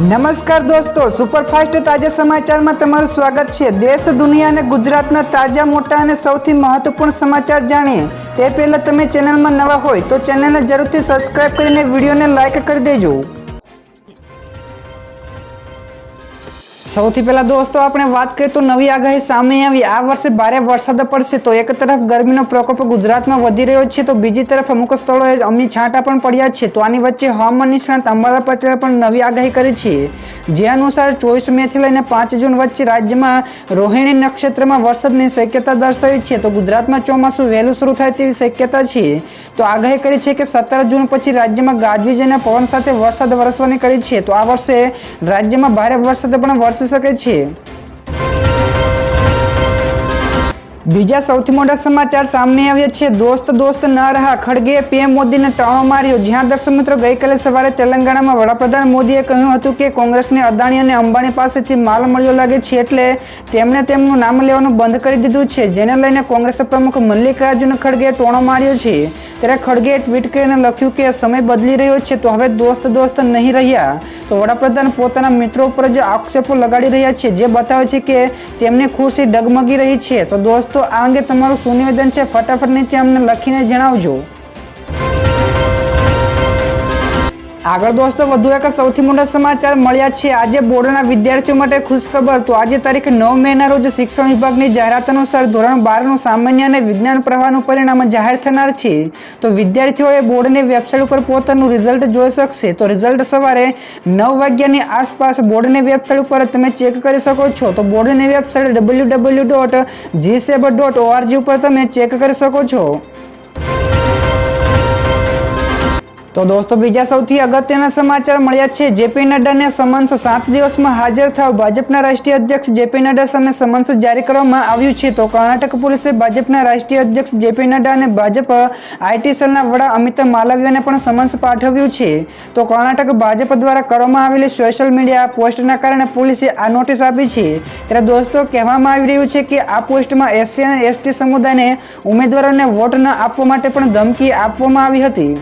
નમસ્કાર દોસ્તો, સુપરફાસ્ટ તાજા સમાચારમાં તમારું સ્વાગત છે। દેશ, દુનિયા અને ગુજરાતના તાજા, મોટા અને સૌથી મહત્વપૂર્ણ સમાચાર જાણીએ તે પહેલા તમે ચેનલમાં નવા હોય તો ચેનલને જરૂરથી સબસ્ક્રાઇબ કરીને વિડીયોને લાઇક કરી દેજો। સૌથી પહેલા દોસ્તો આપણે વાત કરીએ તો નવી આગાહી સામે આવી। આ વર્ષે ભારે વરસાદ પડશે તો એક તરફ ગરમીનો પ્રકોપ ગુજરાતમાં વધી રહ્યો છે તો બીજી તરફ અમુક સ્થળોએ અમી છાંટા પણ પડ્યા છે। તો આની વચ્ચે હવામાન નિષ્ણાત અંબાલાલ પટેલે પણ નવી આગાહી કરી છે, જે અનુસાર 24 મેથી લઈને 5 જૂન વચ્ચે રાજ્યમાં રોહિણી નક્ષત્રમાં વરસાદની શક્યતા દર્શાવી છે। તો ગુજરાતમાં ચોમાસું વહેલું શરૂ થાય તેવી શક્યતા છે। તો આગાહી કરી છે કે 17 જૂન પછી રાજ્યમાં ગાજવીજ અને પવન સાથે વરસાદ વરસવાની કરી છે। તો આ વર્ષે રાજ્યમાં ભારે વરસાદ પણ વરસી શકે છે। બીજા સૌથી મોટા સમાચાર સામે આવ્યા છે। દોસ્ત ન રહા, ખડગેએ પીએમ મોદીને ટાણો માર્યો। જ્યાં દર્શક મિત્રો ગઈકાલે સવારે તેલંગાણામાં વડાપ્રધાન મોદીએ કહ્યું હતું કે કોંગ્રેસને અદાણી અને અંબાણી પાસેથી માલ મળ્યો લાગે છે, એટલે તેમણે તેમનું નામ લેવાનું બંધ કરી દીધું છે, જેને લઈને કોંગ્રેસ પ્રમુખ મલ્લિકાર્જુન ખડગેએ ટોણો માર્યો છે। ત્યારે ખડગેએ ટ્વીટ કરીને લખ્યું કે સમય બદલી રહ્યો છે, તો હવે દોસ્ત નહીં રહ્યા। તો વડાપ્રધાન પોતાના મિત્રો ઉપર જ આક્ષેપો લગાડી રહ્યા છે, જે બતાવે છે કે તેમની ખુરશી ડગમગી રહી છે। તો દોસ્તો આ અંગે તમારું શું નિવેદન છે, ફટાફટ નીચે અમને લખીને જણાવજો। આગળ દોસ્તો વધુ એક સૌથી મોટા સમાચાર મળ્યા છે। આજે બોર્ડના વિદ્યાર્થીઓ માટે ખુશખબર। તો આજે તારીખ 9 મેના રોજ શિક્ષણ વિભાગની જાહેરાત અનુસાર ધોરણ 12નું સામાન્ય અને વિજ્ઞાન પ્રવાહનું પરિણામ જાહેર થનાર છે। તો વિદ્યાર્થીઓએ બોર્ડની વેબસાઇટ ઉપર પોતાનું રિઝલ્ટ જોઈ શકશે। તો રિઝલ્ટ સવારે 9 વાગ્યાની આસપાસ બોર્ડની વેબસાઇટ ઉપર તમે ચેક કરી શકો છો। તો બોર્ડની વેબસાઇટ www.gseb.org ઉપર તમે ચેક કરી શકો છો। તો દોસ્તો બીજા સૌથી અગત્યના સમાચાર મળ્યા છે। જેપી નડ્ડાને સમન્સ 7 દિવસમાં હાજર થાવ। ભાજપના રાષ્ટ્રીય અધ્યક્ષ જેપી નડ્ડા સામે સમન્સ જારી કરવામાં આવ્યું છે। તો કર્ણાટક પોલીસે ભાજપના રાષ્ટ્રીય અધ્યક્ષ જેપી નડ્ડા અને ભાજપ આઈટી સેલના વડા અમિત માલવિયાને પણ સમન્સ પાઠવ્યું છે। તો કર્ણાટક ભાજપ દ્વારા કરવામાં આવેલી સોશિયલ મીડિયા પોસ્ટના કારણે પોલીસે આ નોટિસ આપી છે। ત્યારે દોસ્તો કહેવામાં આવી રહ્યું છે કે આ પોસ્ટમાં એસસી અને એસટી સમુદાયને ઉમેદવારોને વોટ ન આપવા માટે પણ ધમકી આપવામાં આવી હતી।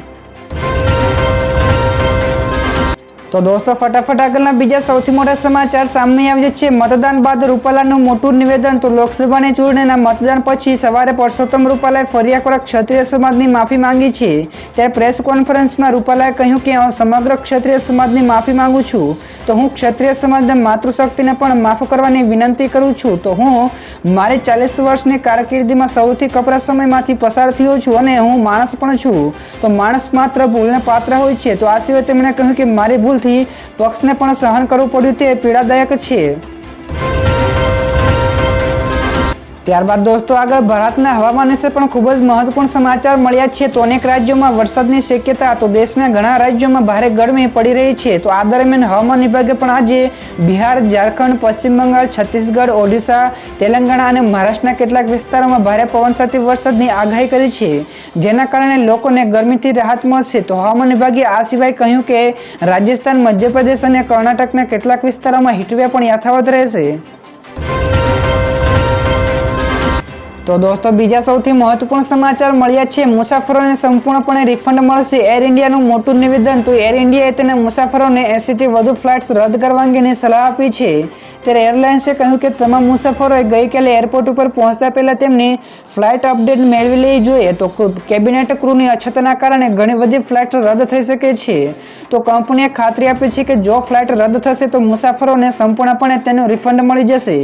તો દોસ્તો ફટાફટ આગળના બીજા સૌથી મોટા સમાચાર સામે આવ્યા છે। મતદાન બાદ રૂપાલાનું મોટું નિવેદન। તો લોકસભાની ચૂંટણીના મતદાન પછી સવારે પરસોત્તમ રૂપાલાએ ફરી એકવાર ક્ષત્રિય સમાજની માફી માંગી છે। ત્યારે પ્રેસ કોન્ફરન્સમાં રૂપાલાએ કહ્યું કે સમગ્ર ક્ષત્રિય સમાજની માફી માંગુ છું। તો હું ક્ષત્રિય સમાજને માતૃશક્તિને પણ માફ કરવાની વિનંતી કરું છું। તો હું મારી 40 વર્ષની કારકિર્દીમાં સૌથી કપરા સમયમાંથી પસાર થયો છું અને હું માણસ પણ છું। તો માણસ માત્ર ભૂલને પાત્ર હોય છે। તો આ સિવાય તેમણે કહ્યું કે મારી ભૂલ થી પક્ષને પણ સહન કરવું પડ્યું તે પીડાદાયક છે। ત્યારબાદ દોસ્તો આગળ ભારતના હવામાન વિશે પણ ખૂબ જ મહત્વપૂર્ણ સમાચાર મળ્યા છે। તો અનેક રાજ્યોમાં વરસાદની શક્યતા। તો દેશના ઘણા રાજ્યોમાં ભારે ગરમી પડી રહી છે। તો આ દરમિયાન હવામાન વિભાગે પણ આજે બિહાર, ઝારખંડ, પશ્ચિમ બંગાળ, છત્તીસગઢ, ઓડિશા, તેલંગાણા અને મહારાષ્ટ્રના કેટલાક વિસ્તારોમાં ભારે પવન સાથે વરસાદની આગાહી કરી છે, જેના કારણે લોકોને ગરમીથી રાહત મળશે। તો હવામાન વિભાગે આ સિવાય કહ્યું કે રાજસ્થાન, મધ્યપ્રદેશ અને કર્ણાટકના કેટલાક વિસ્તારોમાં હીટવેવ પણ યથાવત રહેશે। તો દોસ્તો બીજા સૌથી મહત્વપૂર્ણ સમાચાર મળ્યા છે। મુસાફરોને સંપૂર્ણપણે રિફંડ મળશે, એર ઇન્ડિયાનું મોટું નિવેદન। તો એર ઇન્ડિયાએ તેના મુસાફરોને 80 થી વધુ ફ્લાઇટ્સ રદ કરવા અંગેની સલાહ આપી છે। ત્યારે એરલાઇન્સે કહ્યું કે તમામ મુસાફરોએ ગઈકાલે એરપોર્ટ ઉપર પહોંચતા પહેલા તેમની ફ્લાઇટ અપડેટ મેળવી લેવી જોઈએ। તો કેબિનેટ ક્રૂની અછતના કારણે ઘણી બધી ફ્લાઇટ રદ થઈ શકે છે। તો કંપનીએ ખાતરી આપી છે કે જો ફ્લાઇટ રદ થશે તો મુસાફરોને સંપૂર્ણપણે તેનું રિફંડ મળી જશે।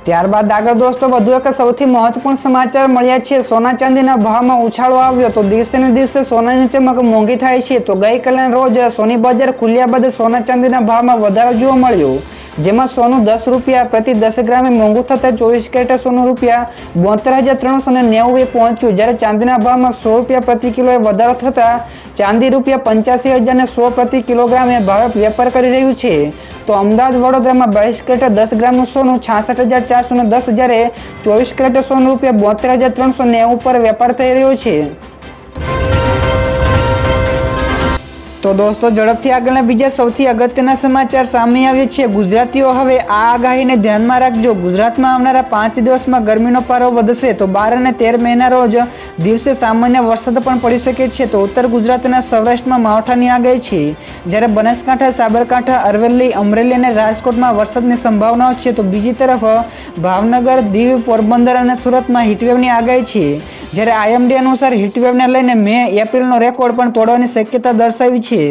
ત્યારબાદ આગળ દોસ્તો વધુ એક સૌથી મહત્વપૂર્ણ સમાચાર મળ્યા છે। સોના ચાંદીના ભાવમાં ઉછાળો આવ્યો। તો દિવસે ને દિવસે સોનાની ચમક મોંઘી થાય છે। તો ગઈકાલે રોજ સોની બજાર ખુલ્યા બાદ સોના ચાંદીના ભાવમાં વધારો જોવા મળ્યો, જેમાં સોનું 10 રૂપિયા પ્રતિ 10 ગ્રામે મોંઘું થતાં 24 કેરેટ સોનું રૂપિયા 72,390 પહોંચ્યું, જ્યારે ચાંદીના ભાવમાં 100 રૂપિયા પ્રતિ કિલોએ વધારો થતાં ચાંદી રૂપિયા 85,100 પ્રતિ કિલોગ્રામે ભાવે વેપાર કરી રહ્યું છે। તો અમદાવાદ, વડોદરામાં 22 કેરેટ 10 ગ્રામનું સોનું 66,410, જ્યારે 24 કેરેટ સોનું રૂપિયા 72,390 પર વેપાર થઈ રહ્યો છે। તો દોસ્તો ઝડપથી આગળના બીજા સૌથી અગત્યના સમાચાર સામે આવ્યા છે. ગુજરાતીઓ હવે આ આગાહીને ધ્યાનમાં રાખજો. ગુજરાતમાં આવનારા 5 દિવસમાં ગરમીનો પારો વધશે તો 12 અને 13 મેના રોજ દિવસે સામાન્ય વરસાદ પણ પડી શકે છે. તો ઉત્તર ગુજરાત અને સૌરાષ્ટ્રમાં માવઠાની આગાહી છે, જ્યારે બનાસકાંઠા, સાબરકાંઠા, અરવલ્લી, અમરેલી અને રાજકોટમાં વરસાદની સંભાવનાઓ છે. તો બીજી તરફ ભાવનગર, દીવ, પોરબંદર અને સુરતમાં હીટવેવની આગાહી છે, જ્યારે આઈએમડી અનુસાર હીટવેવને લઈને મે એપ્રિલનો રેકોર્ડ પણ તોડવાની શક્યતા દર્શાવી છે.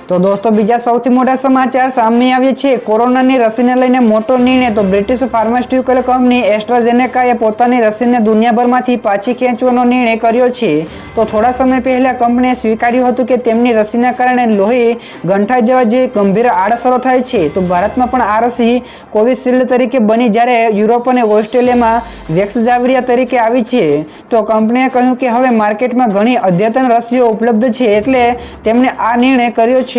તો દોસ્તો બીજા સૌથી મોટા સમાચાર સામે આવ્યા છે. કોરોનાની રસીને લઈને મોટો નિર્ણય. તો બ્રિટિશ ફાર્માસ્યુટિકલ કંપની એસ્ટ્રાઝેનેકાએ પોતાની રસીને દુનિયાભરમાંથી પાછી ખેંચવાનો નિર્ણય કર્યો છે. તો થોડા સમય પહેલા કંપનીએ સ્વીકાર્યું હતું કે તેમની રસીના કારણે લોહી ગંઠાઈ જવા જેવી ગંભીર આડઅસરો થાય છે. તો ભારતમાં પણ આ રસી કોવિશિલ્ડ તરીકે બની, જ્યારે યુરોપ અને ઓસ્ટ્રેલિયામાં વેક્સઝાવિરિયા તરીકે આવી છે. તો કંપનીએ કહ્યું કે હવે માર્કેટમાં ઘણી અદ્યતન રસીઓ ઉપલબ્ધ છે, એટલે તેમણે આ નિર્ણય કર્યો છે.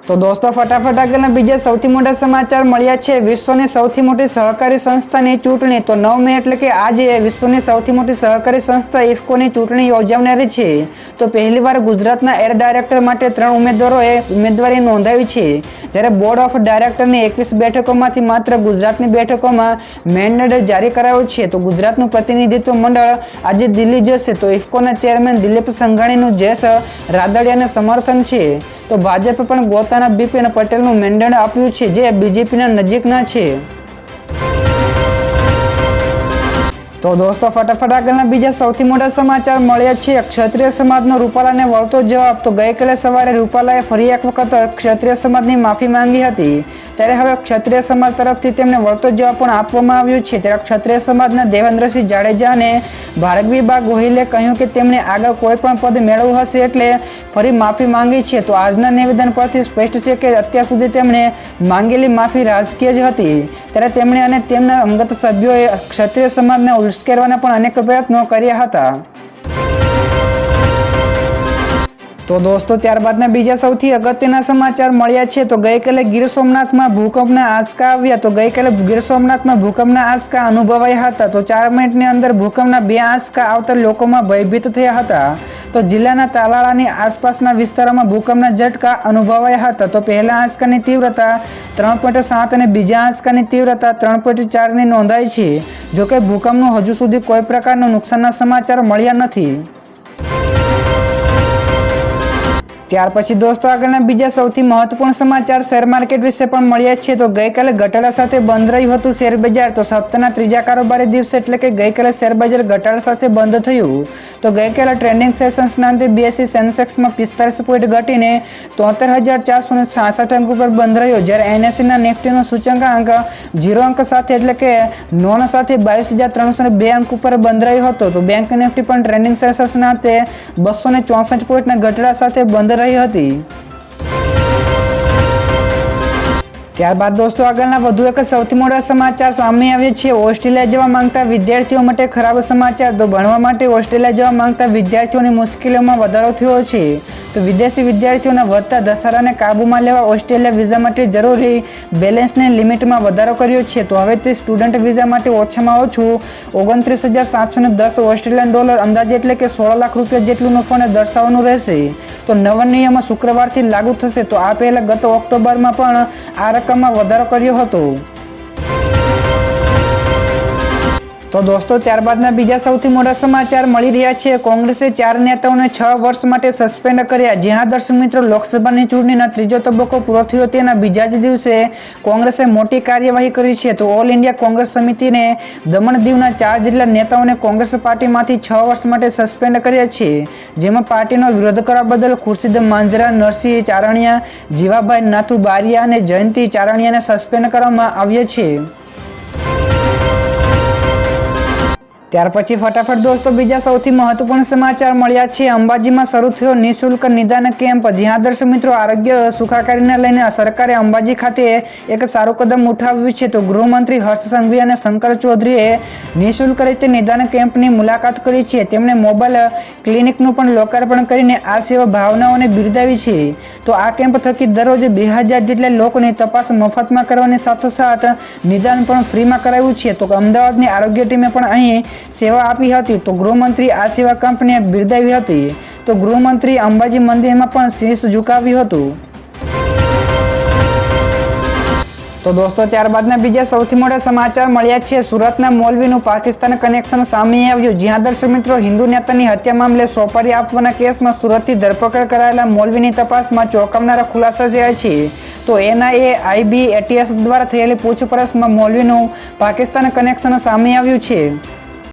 તો દોસ્તો ફટાફટ આગળના બીજા સૌથી મોટા સમાચાર મળ્યા છે. વિશ્વની સૌથી મોટી સહકારી સંસ્થાની ચૂંટણી. તો 9 મે એટલે કે આજે વિશ્વની સૌથી મોટી સહકારી સંસ્થા ઇફકોની ચૂંટણી યોજાનારી છે. તો પહેલીવાર ગુજરાતના એર ડાયરેક્ટર માટે 3 ઉમેદવારોએ ઉમેદવારી નોંધાવી છે, જ્યારે બોર્ડ ઓફ ડાયરેક્ટરની 21 બેઠકોમાંથી માત્ર ગુજરાતની બેઠકોમાં મેન્ડેટ જારી કરાયો છે. તો ગુજરાતનું પ્રતિનિધિત્વ મંડળ આજે દિલ્હી જશે. તો ઇફકોના ચેરમેન દિલીપ સંઘાણીનું જયેશ રાદડિયાને સમર્થન છે. તો ભાજપે પણ ગોતાના બીપીન પટેલનું મેન્ડેટ આપ્યું છે, જે બીજેપીના નજીકના છે. તો દોસ્તો ફટાફટ આગળના બીજા સૌથી મોટા સમાચાર મળ્યા છે. ક્ષત્રિય સમાજનો રૂપાલાને વળતો જવાબ. તો ગઈકાલે સવારે રૂપાલાએ ફરી એક વખત ક્ષત્રિય સમાજની માફી માંગી હતી, ત્યારે હવે ક્ષત્રિય સમાજ તરફથી તેમને વળતો જવાબ પણ આપવામાં આવ્યો છે. ત્યારે ક્ષત્રિય સમાજના દેવેન્દ્રસિંહ જાડેજા અને ભાર્ગવીબા ગોહિલે કહ્યું કે તેમણે આગળ કોઈ પણ પદ મેળવવું હશે એટલે ફરી માફી માંગી છે. તો આજના નિવેદન પરથી સ્પષ્ટ છે કે અત્યાર સુધી તેમણે માંગેલી માફી રાજકીય જ હતી, ત્યારે તેમણે અને તેમના અંગત સભ્યોએ ક્ષત્રિય સમાજને ઉશ્કેરવાના પણ અનેક પ્રયત્નો કર્યા હતા. તો દોસ્તો ત્યારબાદના બીજા સૌથી અગત્યના સમાચાર મળ્યા છે. તો ગઈકાલે ગીર સોમનાથમાં ભૂકંપના આંચકા આવ્યા. તો ગઈકાલે ગીર સોમનાથમાં ભૂકંપના આંચકા અનુભવાયા હતા. તો 4 મિનિટની અંદર ભૂકંપના 2 આંચકા આવતા લોકોમાં ભયભીત થયા હતા. તો જિલ્લાના તાલાળાની આસપાસના વિસ્તારોમાં ભૂકંપના ઝટકા અનુભવાયા હતા. તો પહેલા આંચકાની તીવ્રતા 3.7 અને બીજા આંચકાની તીવ્રતા 3.4ની નોંધાઈ છે. જોકે ભૂકંપનું હજુ સુધી કોઈ પ્રકારનું નુકસાનના સમાચાર મળ્યા નથી. ત્યાર પછી દોસ્તો આગળના બીજા સૌથી મહત્વપૂર્ણ સમાચાર શેર માર્કેટ વિશે પણ મળ્યા છે. તો ગઈકાલે ઘટાડા સાથે બંધ રહ્યું હતું શેર બજાર. તો સપ્તાહના ત્રીજા કારોબારી દિવસે એટલે કે ગઈકાલે શેર બજાર ઘટાડા સાથે બંધ થયું. તો ગઈકાલે ટ્રેન્ડિંગ સેશન્સના અંતે BSE સેન્સેક્સમાં 45 પોઈન્ટ ઘટીને 73,466 અંક ઉપર બંધ રહ્યો, જ્યારે NSEના નિફ્ટીનો સૂચકાંક 0 અંક સાથે એટલે કે નોન સાથે 22,302 અંક ઉપર બંધ રહ્યો હતો. તો બેંક નિફ્ટી પણ ટ્રેન્ડિંગ સેશન્સના અંતે 264 પોઈન્ટના ઘટાડા સાથે બંધ રહી હતી. ત્યારબાદ દોસ્તો આગળના વધુ એક સૌથી મોટા સમાચાર સામે આવ્યા છે. ઓસ્ટ્રેલિયા જવા માંગતા વિદ્યાર્થીઓ માટે ખરાબ સમાચાર. તો ભણવા માટે ઓસ્ટ્રેલિયા જવા માંગતા વિદ્યાર્થીઓની મુશ્કેલીઓમાં વધારો થયો છે. તો વિદેશી વિદ્યાર્થીઓના વધતા ધસારાને કાબૂમાં લેવા ઓસ્ટ્રેલિયા વિઝા માટે જરૂરી બેલેન્સની લિમિટમાં વધારો કર્યો છે. તો હવે તે સ્ટુડન્ટ વિઝા માટે ઓછામાં ઓછું 29,710 ઓસ્ટ્રેલિયન ડોલર અંદાજે એટલે કે 16 લાખ રૂપિયા જેટલું ફંડ દર્શાવવાનું રહેશે. તો નવા નિયમો શુક્રવારથી લાગુ થશે. તો આ પહેલા ગત ઓક્ટોબરમાં પણ આ રકમમાં વધારો કર્યો હતો. તો દોસ્તો ત્યારબાદના બીજા સૌથી મોટા સમાચાર મળી રહ્યા છે. કોંગ્રેસે 4 નેતાઓને 6 વર્ષ માટે સસ્પેન્ડ કર્યા. જ્યાં દર્શક મિત્રો લોકસભાની ચૂંટણીનો ત્રીજો તબક્કો પૂરો થયો તેના બીજા જ દિવસે કોંગ્રેસે મોટી કાર્યવાહી કરી છે. તો ઓલ ઇન્ડિયા કોંગ્રેસ સમિતિને દમણ દીવના 4 જેટલા નેતાઓને કોંગ્રેસ પાર્ટીમાંથી 6 વર્ષ માટે સસ્પેન્ડ કર્યા છે, જેમાં પાર્ટીનો વિરોધ કરવા બદલ ખુરશીદ માંજરા, નરસિંહ ચારણિયા, જીવાભાઈ નાથુ બારિયા અને જયંતિ ચારણિયાને સસ્પેન્ડ કરવામાં આવ્યા છે. ત્યાર પછી ફટાફટ દોસ્તો બીજા સૌથી મહત્વપૂર્ણ સમાચાર મળ્યા છે. અંબાજીમાં શરૂ થયો નિઃશુલ્ક નિદાન કેમ્પ. જ્યાં દર્શક મિત્રો આરોગ્ય સુખાકારીને લઈને સરકારે અંબાજી ખાતે એક સારું કદમ ઉઠાવ્યું છે. તો ગૃહમંત્રી હર્ષ સંઘવી અને શંકર ચૌધરીએ નિઃશુલ્ક રીતે નિદાન કેમ્પની મુલાકાત કરી છે. તેમણે મોબાઈલ ક્લિનિકનું પણ લોકાર્પણ કરીને આ સેવા ભાવનાઓને બિરદાવી છે. તો આ કેમ્પ થકી દરરોજ 2000 જેટલા લોકોની તપાસ મફતમાં કરવાની સાથોસાથ નિદાન પણ ફ્રીમાં કરાવ્યું છે. તો અમદાવાદની આરોગ્ય ટીમે પણ અહીં સેવા આપી હતી તો ગૃહમંત્રી આ સેવા કંપનીએ બિરદાવી હતી. તો ગૃહમંત્રી અંબાજી મંદિરમાં પણ શીશ ઝુકાવ્યું હતું. તો દોસ્તો ત્યારબાદના બીજા સૌથી મોટા સમાચાર મળ્યા છે. સુરતના મૌલવીનું પાકિસ્તાન કનેક્શન સામે આવ્યું. જ્યાં દર્શક મિત્રો હિન્દુ નેતાની હત્યા મામલે સોપારી આપવાના કેસમાં સુરતથી ધરપકડ કરાયેલા મૌલવીની તપાસમાં ચોંકાવનારા ખુલાસા થયા છે. તો NIA IB ATS દ્વારા થયેલી પૂછપરછમાં મૌલવીનું પાકિસ્તાન કનેક્શન સામે આવ્યું છે.